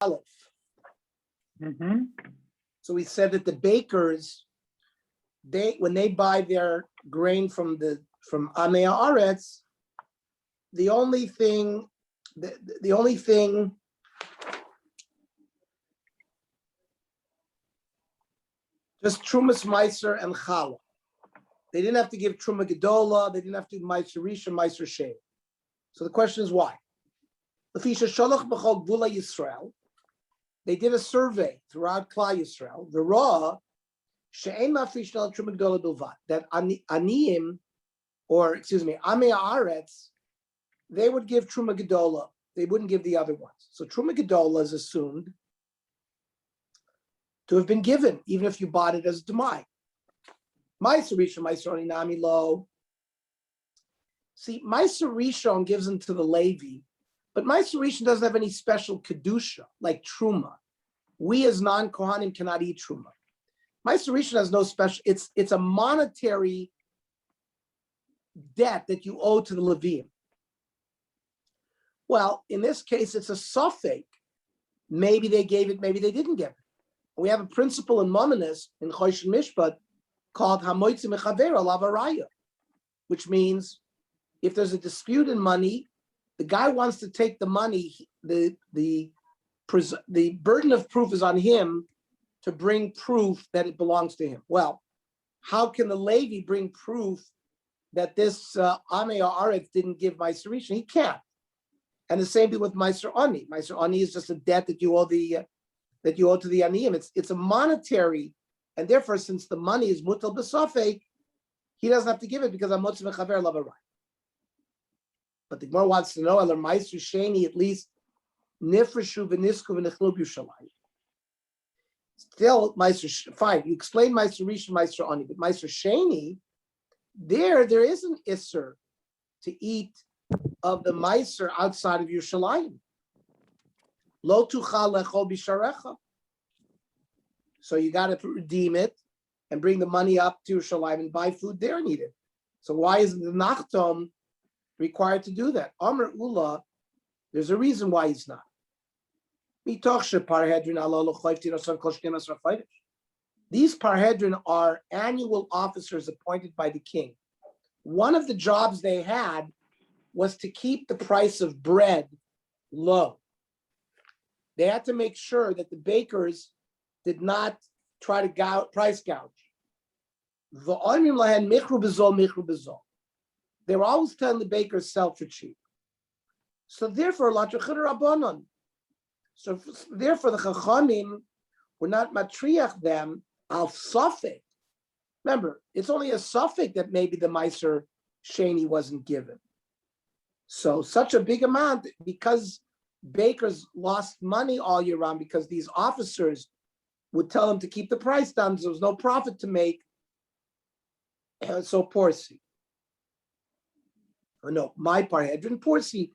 Aleph. So we said that the bakers, when they buy their grain from Amei Haaretz, the only thing, just Trumas Meiser and Challah. They didn't have to give Truma Gedola. They didn't have to give Meiser Rishon, Meiser Shein. So the question is why? Lefisha Shalach B'chol Gvula Yisrael. They did a survey throughout Klal Yisrael. The Raw She'ein Mafrish Nal Truma Gedola Bilvat, that Aniyim, or excuse me, Amei Haaretz, they would give Truma Gedola. They wouldn't give the other ones. So Truma Gedola is assumed to have been given, even if you bought it as Demai. Meiser Rishon, Meiser Oni Nami Lo. See, Meiser Rishon gives them to the Levi, but Meiser Rishon doesn't have any special kedusha like Truma. We as non-Kohanim cannot eat Truma. Meiser Rishon has no special. It's a monetary debt that you owe to the Leviim. Well, in this case, it's a suffix. Maybe they gave it, maybe they didn't give it. We have a principle in Mominus, in Choshen Mishpat, called Hamoitzi Mechaver Alav Araya, which means if there's a dispute in money, the guy wants to take the money, the burden of proof is on him to bring proof that it belongs to him. Well, how can the Levi bring proof that this Amei Haaretz didn't give Meiser Rishon? He can't. And the same thing with Meiser Ani. Meiser Ani is just a debt that you owe to the Aniyim. It's a monetary, and therefore, since the money is mutal b'safek, he doesn't have to give it because Hamotzi Mechaver Lav Arai. But the Gemara wants to know, Elar Meiser Sheni, at least Nifreshu v'Nisku v'Nechlu B'Yushalayim. Still, Meiser, fine, you explain Meiser Rishon, Meiser Ani, but Meiser Sheni, there is an Isser to eat of the Meiser outside of Yerushalayim. Lo tuchal lechol bisharecha. So you got to redeem it and bring the money up to Yerushalayim and buy food there and eat it. So why isn't the Nachtom required to do that? Amr Ula, there's a reason why he's not. These Parhedrin are annual officers appointed by the king. One of the jobs they had was to keep the price of bread low. They had to make sure that the bakers did not try to price gouge. They were always telling the bakers sell for cheap. So therefore, the Chachamim were not matriach them al suffix. Remember, it's only a suffix that maybe the Meiser Sheni wasn't given. So such a big amount, because bakers lost money all year round because these officers would tell them to keep the price down, so there was no profit to make. So Porsi. Oh, no, my Parhedrin, Porsi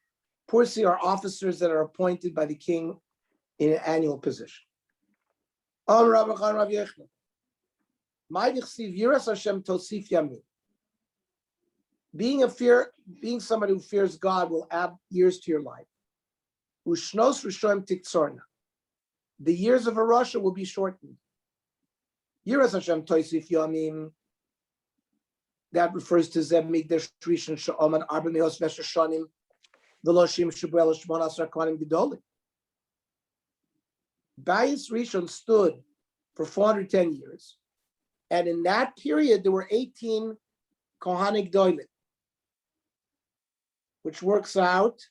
are officers that are appointed by the king in an annual position. Being somebody who fears God will add years to your life. The years of a Russia will be shortened. That refers to Zemig der Rishon Sha'oman Arba Meos Vesher Shanim Veloshim Shubuel Shmonas Rakwanim Gedolim. Bayis Rishon stood for 410 years, and in that period there were 18 Kohanim Gedolim, which works out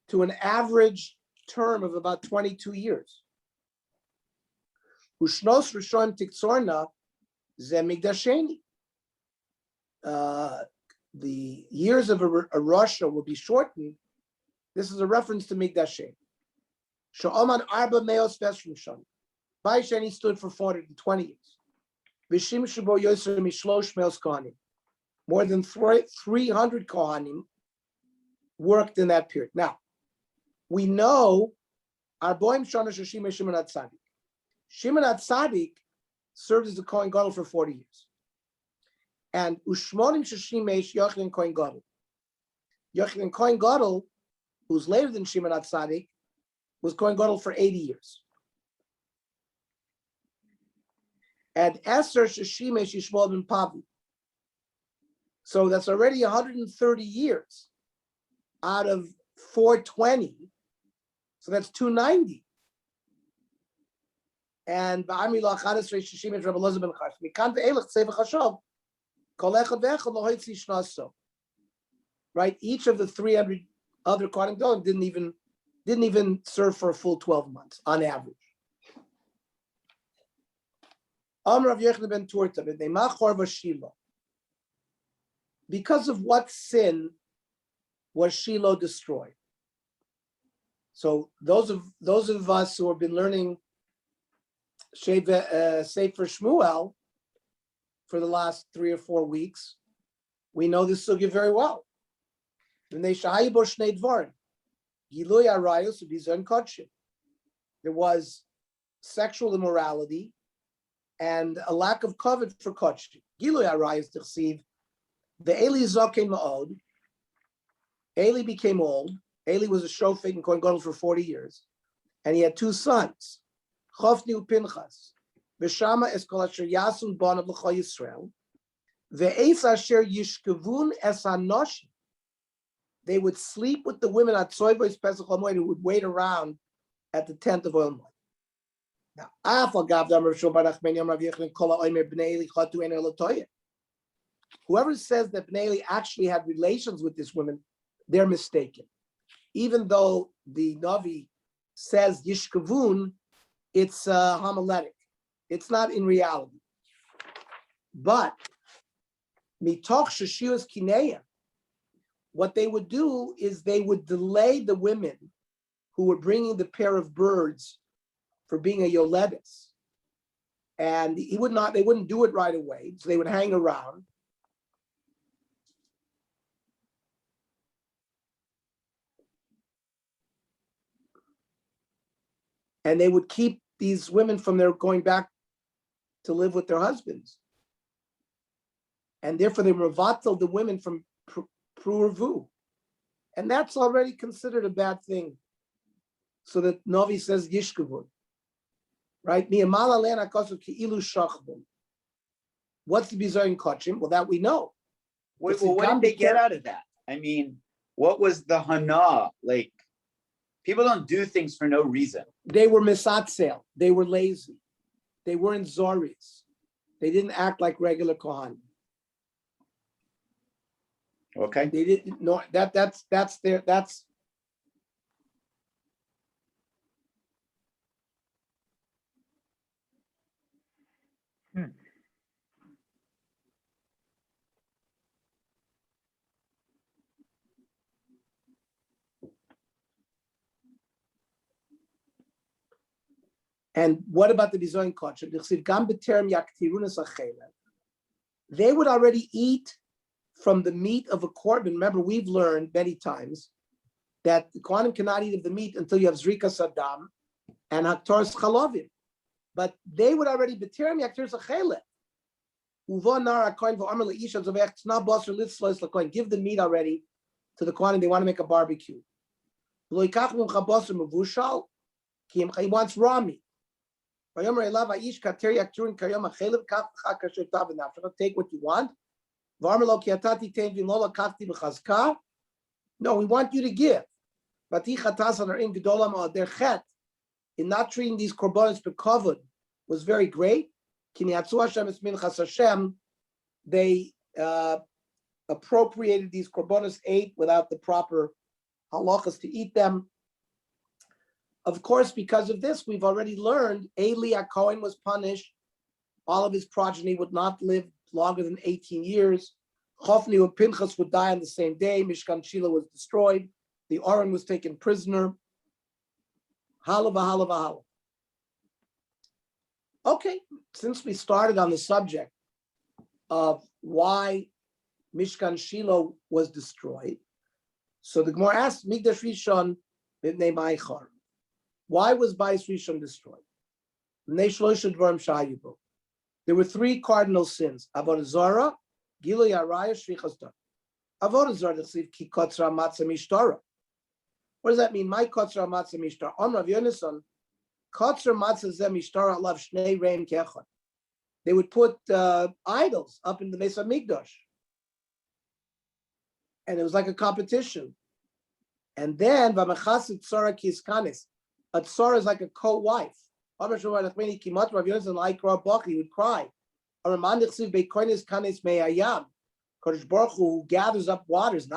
to an average term of about 22 years. Ushnos Rishon Tiktzorna Zemig Dasheni. The years of a Russia will be shortened. This is a reference to Migdasheni. Sha'oman Arba Meos Vesrim Shani. Sheni stood for 420 years. Vishim Shabo Yosef Mishlosh Meos Kohanim. More than 300 Kohanim worked in that period. Now, we know Arboim Shana Shashim Shimon HaTzadik. Shimon HaTzadik served as the Kohen Gadol for 40 years. And Ushmonim Shashimesh Yochanan Kohen Gadol. Yochanan Kohen Gadol who's later than Shimon HaTzadik, was Kohen Gadol for 80 years. And Esther Sheshimesh Yishmael ben Pavi. So that's already 130 years out of 420. So that's 290. And Ba'ami Lo Achades Sheshimesh Rabbi Elazar ben Chash. Mikan ve'elech tzei v'chashav. Kol echad ve'echad lo hoitzi shnaso. Right? Each of the 300 other Kohen Gadol didn't even serve for a full 12 months on average. Amar Rav Yochanan ben Turta, b'nei Machor v'Shilo. Because of what sin was Shiloh destroyed? So those of us who have been learning Sefer Shmuel for the last 3 or 4 weeks, we know this sugya very well. There was sexual immorality and a lack of covet for kodesh. Giloy arayos t'chsiv. The Eli zokein ma'od. Eli became old. Eli was a shofet in Kohen Gadol for 40 years, and he had 2 sons, Chofni uPinchas. V'shama es kol asher yasun banav l'chol Yisrael. Ve'eis asher yishkevun es hanoshim. They would sleep with the women at Tzoybois Pesach HaMoed who would wait around at the tent of oil. Now, whoever says that Bnei Eli actually had relations with this woman, they're mistaken. Even though the Navi says Yishkavun, it's homiletic. It's not in reality. But mitoch sheshius kineya, what they would do is they would delay the women who were bringing the pair of birds for being a yoledis. And they wouldn't do it right away. So they would hang around. And they would keep these women from their going back to live with their husbands. And therefore they revatel the women from Pru'urvu. And that's already considered a bad thing. So that Novi says Yishkavun. Right? What's the bizayin kachim? Well, that we know. Wait, well, what did they get out of that? I mean, what was the hana? Like, people don't do things for no reason. They were misatzel. They were lazy. They weren't zoris. They didn't act like regular kohanim. Okay. They didn't know that's their. And what about the bizoyin kachim? They would already eat from the meat of a korban. Remember, we've learned many times that the kohanim cannot eat of the meat until you have zrika sadam and haktoras chalovim. But they would already b'terem yaktir sachele. Give the meat already to the kohanim. They want to make a barbecue. He wants raw meat. Take what you want. No, we want you to give. In not treating these korbanos bekavod was very great. They appropriated these korbanos, ate without the proper halachas to eat them. Of course, because of this, we've already learned Eli HaKohen was punished. All of his progeny would not live longer than 18 years. Chofni and Pinchas would die on the same day. Mishkan Shiloh was destroyed. The Aron was taken prisoner. Hala. Okay, since we started on the subject of why Mishkan Shiloh was destroyed, so the Gemara asks, Migdash Rishon b'nei Maichar. Why was Bais Rishon destroyed? There were 3 cardinal sins: Avodah Zarah, Giloy Araya, Shvichas Dam. Avodah Zarah, ki kotzra matzah mishtara. What does that mean? My kotzer matzah mishtar. Rav Yonason, kotzer matzah zeh mishtar alav shnei reim kechon. They would put idols up in the Beis Hamikdash, and it was like a competition. And then v'mechasit tzara kiskanis. A tzara is like a co-wife. Rav Yonason like he would cry. Kodesh Baruch Hu gathers up waters.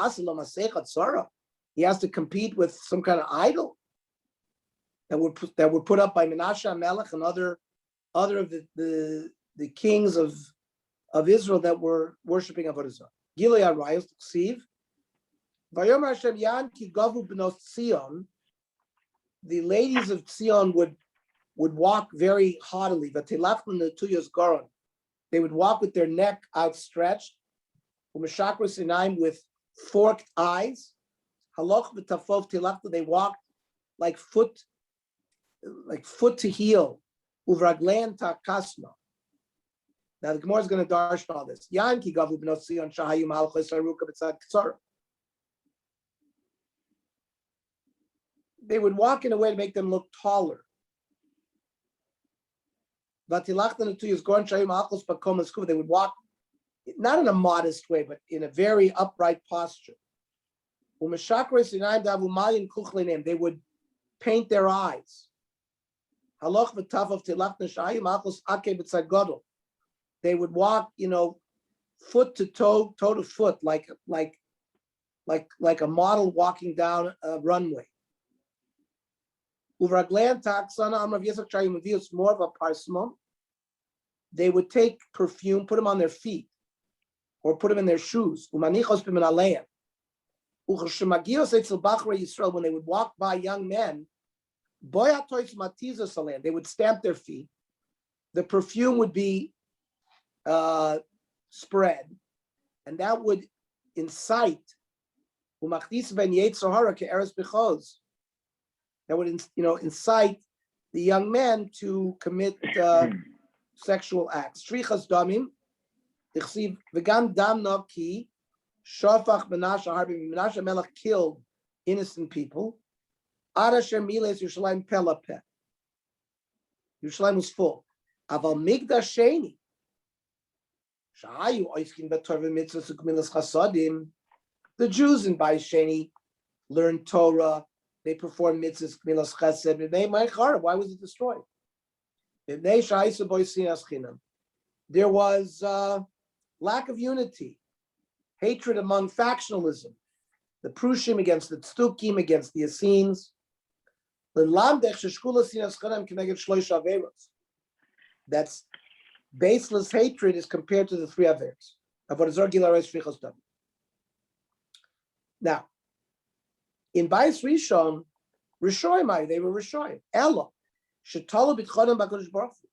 He has to compete with some kind of idol that were put up by Menashe Melech and other of the kings of Israel that were worshiping Avodah Zarah. Gilui Arayos Ksiv. Vayomer Hashem Yan Ki Gavu B'nos Tzion. The ladies of Tzion would walk very haughtily. V'tilachnu Netuyos Goron. They would walk with their neck outstretched. Umeshakra Sinaim with forked eyes. Haloch v'tafov tilachnu. They walked like foot to heel. Uvraglein takasma. Now the Gemara is going to darshan all this. Yan ki gavu b'nos Tzion shahayu malchus aruka b'tzad ktsara. They would walk in a way to make them look taller. They would walk not in a modest way, but in a very upright posture. They would paint their eyes. They would walk, foot to toe to foot, like a model walking down a runway. More of a parsimon. They would take perfume, put them on their feet, or put them in their shoes. When they would walk by young men, they would stamp their feet. The perfume would be spread, and that would incite. That would, incite the young men to commit sexual acts. Shrichas damim, tichsiv v'gam dam ki shofach Menashe harbi. Menashe Melech killed innocent people. Ad asher miles Yerushalayim pelapeh. Yerushalayim was full. Aval migdash sheni shahayu oiskin b'torah v'mitzvos u'gemilas chasadim. The Jews in Bayis Sheni learned Torah. They performed mitzvahs, gemilas chesed. Why was it destroyed? There was lack of unity, hatred among factionalism. The Prushim against the Tztukim, against the Essenes. That's baseless hatred is compared to the three Averos. Now, in Bayis Rishon, Rishoyim, they were Rishoyim. Ella, Shetalu b'tchonim b'Kodesh Baruch Hu.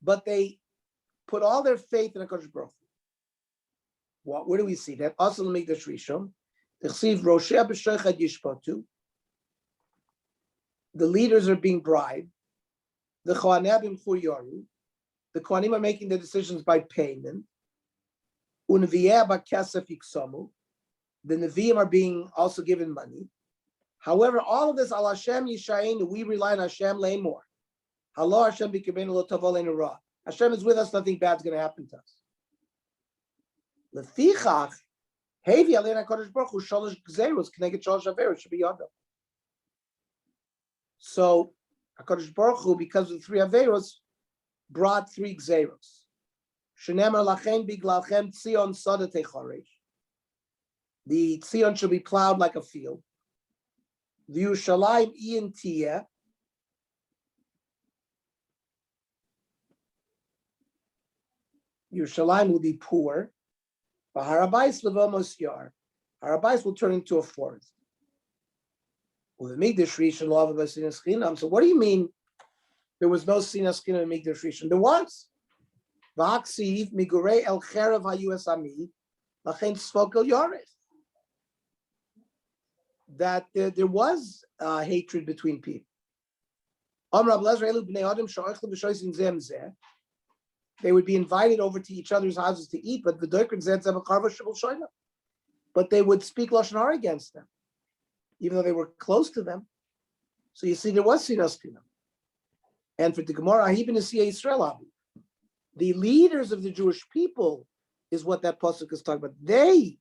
But they put all their faith in HaKadosh Baruch Hu. Where do we see that? Also, Mikdash Rishon, T'chsiv Roshei b'Shochad Yishpotu. The leaders are being bribed. The Chohanim b'Mchur Yoru. The Kohanim are making the decisions by payment. Unviyeh b'Kesef Yiksomu. The Nevi'im are being also given money. However, all of this, Al Hashem Yishayenu, we rely on Hashem Leimor. Halo Hashem b'kibenu lo tavo leinu ra. Hashem is with us, nothing bad is going to happen to us. Lefichach, hevi alein HaKadosh Baruch Hu shalosh gzeros k'neged shalosh averos should be yodam. So, HaKadosh Baruch Hu, because of the three averos, brought three gzeros. Shenemar lachem biglalchem tzion sada techaresh. The Tzion shall be plowed like a field. The Yerushalayim iyin tiyeh. Yerushalayim will be poor. Harabais levamos yar. Harabais will turn into a forest. So what do you mean there was no sinas chinam in Mikdash Rishon? There was. V'haksiv migurei el cherev hayus ami lachen spokel yoreth. That there was hatred between people. They would be invited over to each other's houses to eat, but they would speak lashon hara against them. even though they were close to them. So you see, there was Sinas Kinam. And for the Gemara, Ahibin is Israel. The leaders of the Jewish people is what that pasuk is talking about. They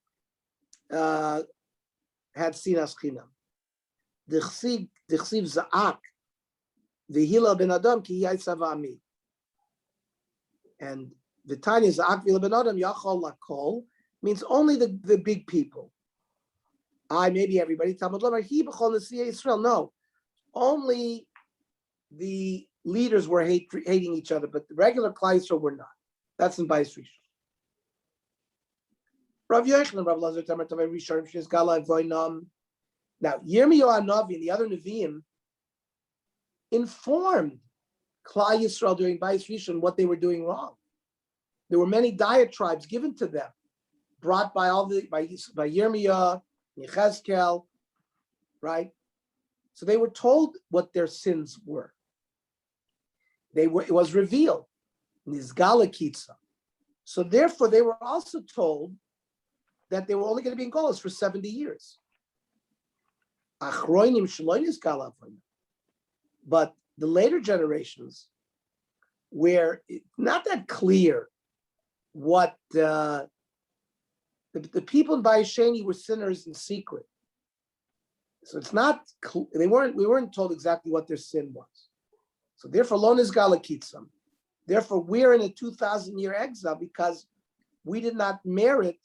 had Sinas Kinam. Dichsiv Za'ak, the Hila ben Adam, ki Yaisavami. And the Tanya Za'ak Vila ben Adam, Yachol Lakol, means only the big people. Maybe everybody. Talmud Lomar, he b'chol Nesiya Israel. No, only the leaders were hating each other, but the regular Klal Yisrael were not. That's in Bayis Rishon. Rav Yochanan, Rav Lazar, Tamar Tavai Rishon, Shis Gala Voinam. Now, Yirmiyahu Navi and the other Nevi'im informed Klal Yisrael during Bayis Rishon what they were doing wrong. There were many diatribes given to them, brought by Yirmiyah, Yechezkel, right? So they were told what their sins were. It was revealed, Nizgala Kitza. So therefore, they were also told that they were only going to be in Golos for 70 years. Achroinim Shloim Nizgala. But the later generations, where it's not that clear what the people in Bayis Sheni were sinners in secret. So it's not, we weren't told exactly what their sin was. So therefore, Lo Nizgala Kitzam. Therefore, we're in a 2,000-year exile because we did not merit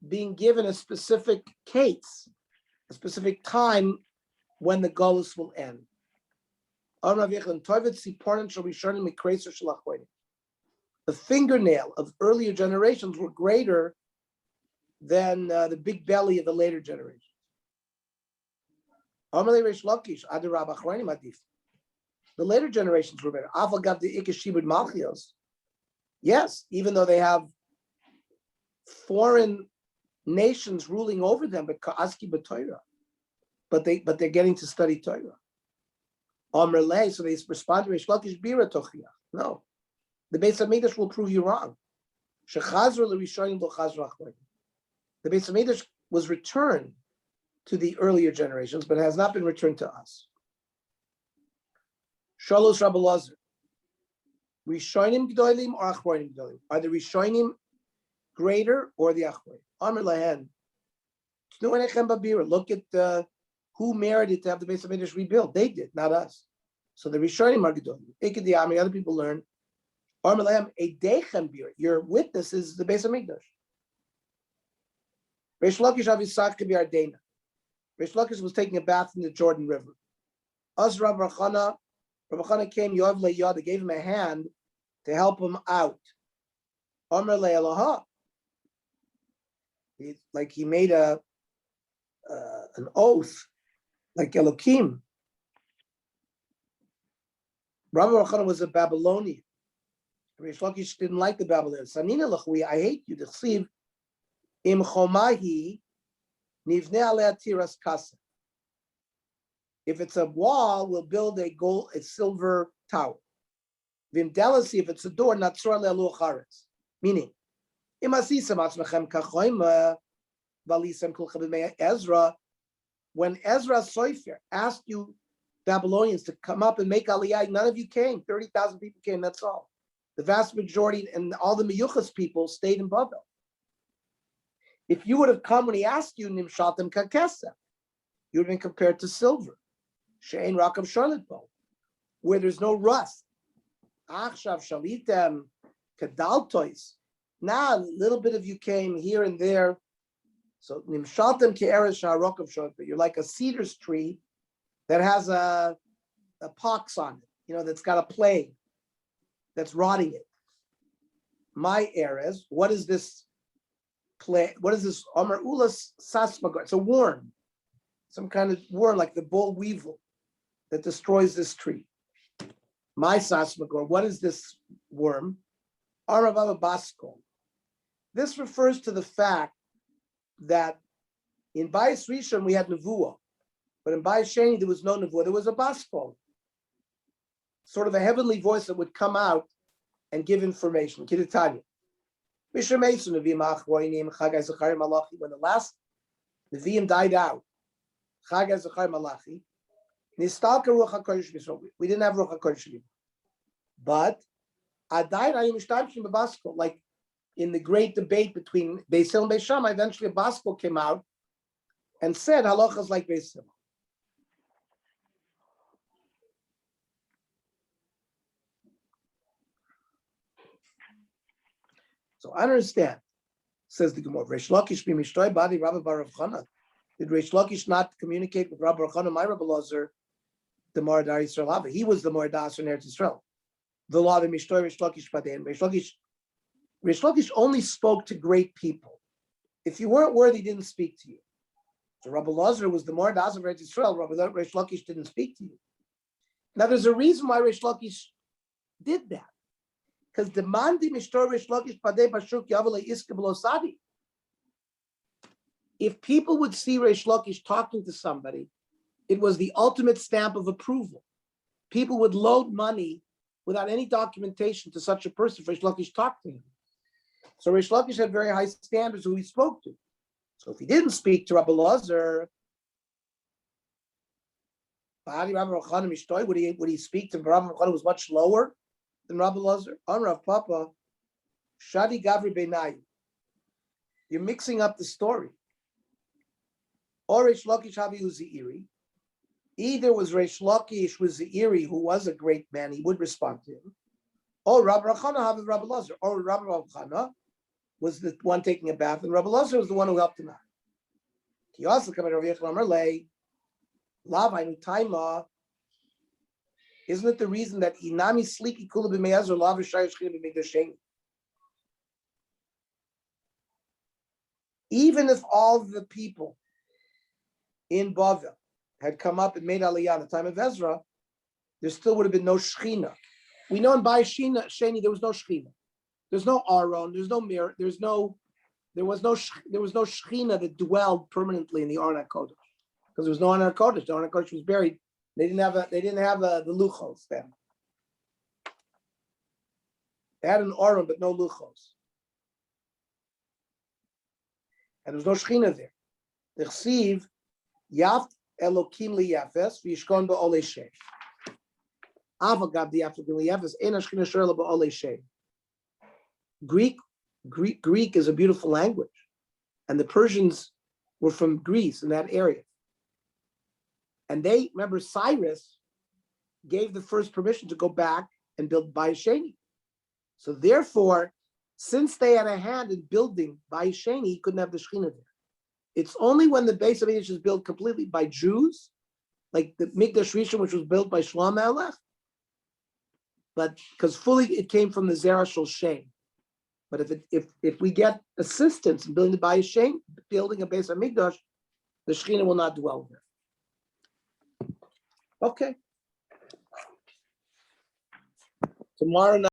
being given a specific case, a specific time when the Golus will end. The fingernail of earlier generations were greater than the big belly of the later generations. The later generations were better. Yes, even though they have foreign nations ruling over them, but they're getting to study Torah. So they respond to Reish Lakish Bira Tochiach. No, the Beis Hamikdash will prove you wrong. The Beis Hamikdash was returned to the earlier generations, but has not been returned to us. Shalos Rabbi Lazar. Rishonim Gdolim or Achronim Gdolim? Are the Rishonim greater or the Achronim? Amr Lahen. Look at who merited to have the Beis Hamikdash rebuilt. They did, not us. So the Rishonim are Gdolim. Ikadiyami, other people learn. Amr Lahem, a Dechem Bir. Your witness is the Beis Hamikdash. Reish Lakish Avisak Kabir Reish Lakish was taking a bath in the Jordan River. Us Rav Chana came, Yoav Le'yad, they gave him a hand to help him out. Amr Le'elaha. He made an oath, like Elokim. Rav Chana was a Babylonian. Reish Lakish didn't like the Babylonians. Sanina Lachui, I hate you. T'chsiv im chomahi nivne alei tiras kasa. If it's a wall, we'll build a silver tower. Vimdelasi, if it's a door, natzor le'alu charetz. Meaning, imasisam atzmechem kachoima valisam kulcha b'mei Ezra. When Ezra Sofer asked you Babylonians to come up and make aliyah, none of you came. 30,000 people came. That's all. The vast majority and all the Meyuchas people stayed in Babel. If you would have come when he asked you, nimshatem kakesa, you would have been compared to silver. She'ein rakam charlotbo, where there's no rust. Achshav shalitem kadaltois. Now, a little bit of you came here and there. So nimshatem ke'eres sha'arokam charlotbo. You're like a cedar tree that has a pox on it, that's got a plague that's rotting it. My eres, what is this plague? What is this? Amar ulas sasmagar. It's a worm, some kind of worm like the boll weevil that destroys this tree. My sasmagar. What is this worm? Aravava basko. This refers to the fact that in Bayis Rishon we had nevuah, but in Bayis Sheni there was no nevuah. There was a basko, sort of a heavenly voice that would come out and give information. Kidatanya. When the last Nevi'im died out, Chag HaZachar Malachi. Nistalka Ruach HaKodesh B'Yisrael. We didn't have Ruach HaKodesh anymore. But Adayin Ayim Mishtabshim B'Basko, like in the great debate between Beis Hillel and Beis Shammai, eventually a Basko came out and said halachas like Beis Hillel. So I understand, says the Gemara. Reish Lakish b'mishtoi badi Rabbi Bar Rav Chana. Did Reish Lakish not communicate with Rabbi Bar Chana, my Rabbi Lazar, the Moradar Yisrael Hava? He was the Moradar in Eretz Yisrael. The law of Mishtoi Reish Lakish badi. And Reish Lakish only spoke to great people. If you weren't worthy, he didn't speak to you. So Rabbi Lazar was the Moradar of Eretz Yisrael. Reish Lakish didn't speak to you. Now there's a reason why Reish Lakish did that. Because the mandi mishtor Reish Lakish padei bashuk yavalei iska b'lo sadi. If people would see Reish Lakish talking to somebody, it was the ultimate stamp of approval. People would load money without any documentation to such a person if Reish Lakish talked to him. So Reish Lakish had very high standards who he spoke to. So if he didn't speak to Rabbi Lazar, would he speak to Rabbi Chana, who was much lower than Rabbi Lazar? Rav Papa, Shadi Gavri Beinayu. You're mixing up the story. Or Reish Lakish Havi Uziiri. Either was Reish Lakish was Zeiri, who was a great man, he would respond to him. Or Rabbi Chana Havi Rabbi Lazar. Or Rabbi Chana was the one taking a bath, and Rabbi Lazar was the one who helped him out. He also came to Rabbi Yechon Amarle, Lavainu Taima. Isn't it the reason that Inami Sliki Kula B'Me'ezer Lav Yishai Shchina B'Mikdasheni? Even if all the people in Bavel had come up and made Aliyah in the time of Ezra, there still would have been no Shechina. We know in Bayis Sheni there was no Shechina. There's no Aron. There's no mirror. There was no Shechina that dwelled permanently in the Aron HaKodesh, because there was no Aron HaKodesh. The Aron HaKodesh was buried. They didn't have the luchos then. They had an Aron but no luchos, and there was no Shechina there. The Chsiv Yaft Elokim liyafes v'yishkon ba'olei shem. Avagav di'afet liyafes ein Shechina shorla ba'olei shem. Greek is a beautiful language, and the Persians were from Greece in that area. And they, remember, Cyrus gave the first permission to go back and build Bayis Sheni. So therefore, since they had a hand in building Bayis Sheni, he couldn't have the Shechina there. It's only when the base of English is built completely by Jews, like the Mikdash Rishon, which was built by Shlomo Melech, but because fully it came from the Zerah Shel Shem. But if we get assistance in building the Bayis Sheni, building a base of Mikdash, the Shechina will not dwell there. Okay. Tomorrow night.